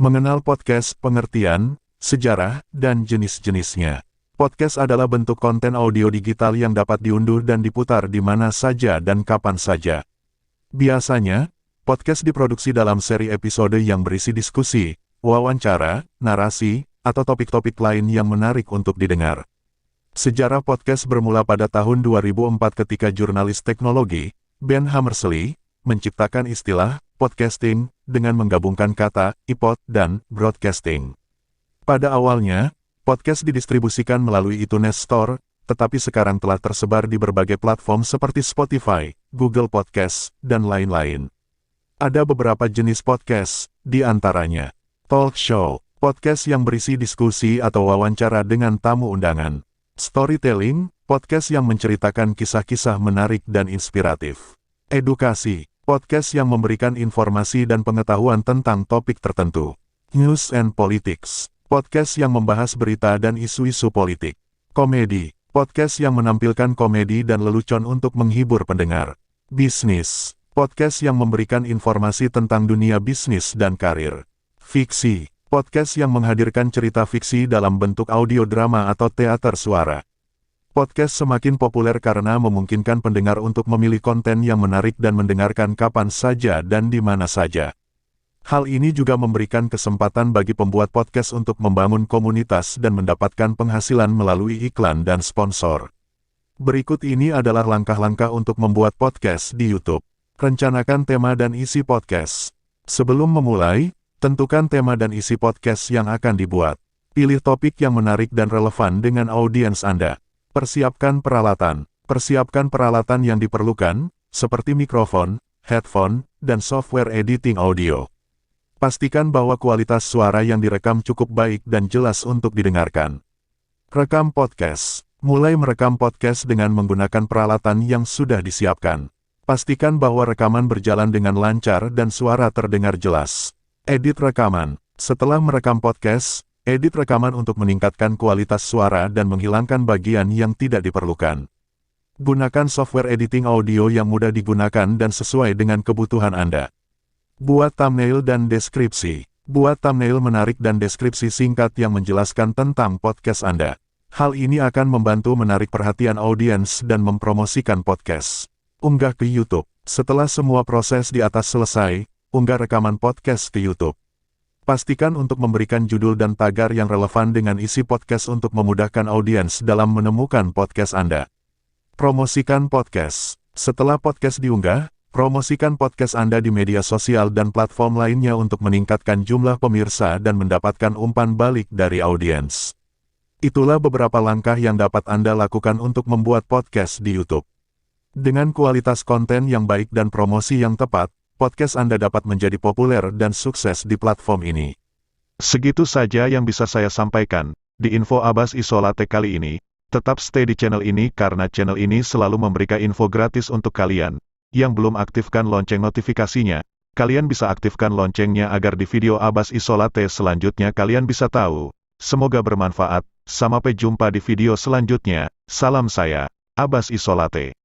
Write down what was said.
Mengenal podcast, pengertian, sejarah, dan jenis-jenisnya. Podcast adalah bentuk konten audio digital yang dapat diunduh dan diputar di mana saja dan kapan saja. Biasanya, podcast diproduksi dalam seri episode yang berisi diskusi, wawancara, narasi, atau topik-topik lain yang menarik untuk didengar. Sejarah podcast bermula pada tahun 2004 ketika jurnalis teknologi, Ben Hammersley, menciptakan istilah podcasting dengan menggabungkan kata iPod dan broadcasting. Pada awalnya, podcast didistribusikan melalui iTunes Store, tetapi sekarang telah tersebar di berbagai platform seperti Spotify, Google Podcast, dan lain-lain. Ada beberapa jenis podcast, di antaranya talk show, podcast yang berisi diskusi atau wawancara dengan tamu undangan. Storytelling, podcast yang menceritakan kisah-kisah menarik dan inspiratif. Edukasi, podcast yang memberikan informasi dan pengetahuan tentang topik tertentu. News and Politics, podcast yang membahas berita dan isu-isu politik. Komedi, podcast yang menampilkan komedi dan lelucon untuk menghibur pendengar. Bisnis, podcast yang memberikan informasi tentang dunia bisnis dan karir. Fiksi, podcast yang menghadirkan cerita fiksi dalam bentuk audio drama atau teater suara. Podcast semakin populer karena memungkinkan pendengar untuk memilih konten yang menarik dan mendengarkan kapan saja dan di mana saja. Hal ini juga memberikan kesempatan bagi pembuat podcast untuk membangun komunitas dan mendapatkan penghasilan melalui iklan dan sponsor. Berikut ini adalah langkah-langkah untuk membuat podcast di YouTube. Rencanakan tema dan isi podcast. Sebelum memulai, tentukan tema dan isi podcast yang akan dibuat. Pilih topik yang menarik dan relevan dengan audiens Anda. Persiapkan peralatan. Persiapkan peralatan yang diperlukan, seperti mikrofon, headphone, dan software editing audio. Pastikan bahwa kualitas suara yang direkam cukup baik dan jelas untuk didengarkan. Rekam podcast. Mulai merekam podcast dengan menggunakan peralatan yang sudah disiapkan. Pastikan bahwa rekaman berjalan dengan lancar dan suara terdengar jelas. Edit rekaman. Setelah merekam podcast, edit rekaman untuk meningkatkan kualitas suara dan menghilangkan bagian yang tidak diperlukan. Gunakan software editing audio yang mudah digunakan dan sesuai dengan kebutuhan Anda. Buat thumbnail dan deskripsi. Buat thumbnail menarik dan deskripsi singkat yang menjelaskan tentang podcast Anda. Hal ini akan membantu menarik perhatian audiens dan mempromosikan podcast. Unggah ke YouTube. Setelah semua proses di atas selesai, unggah rekaman podcast ke YouTube. Pastikan untuk memberikan judul dan tagar yang relevan dengan isi podcast untuk memudahkan audiens dalam menemukan podcast Anda. Promosikan podcast. Setelah podcast diunggah, promosikan podcast Anda di media sosial dan platform lainnya untuk meningkatkan jumlah pemirsa dan mendapatkan umpan balik dari audiens. Itulah beberapa langkah yang dapat Anda lakukan untuk membuat podcast di YouTube. Dengan kualitas konten yang baik dan promosi yang tepat, podcast Anda dapat menjadi populer dan sukses di platform ini. Segitu saja yang bisa saya sampaikan di info Abbas Isolate kali ini. Tetap stay di channel ini karena channel ini selalu memberikan info gratis untuk kalian. Yang belum aktifkan lonceng notifikasinya, kalian bisa aktifkan loncengnya agar di video Abbas Isolate selanjutnya kalian bisa tahu. Semoga bermanfaat. Sampai jumpa di video selanjutnya. Salam saya, Abbas Isolate.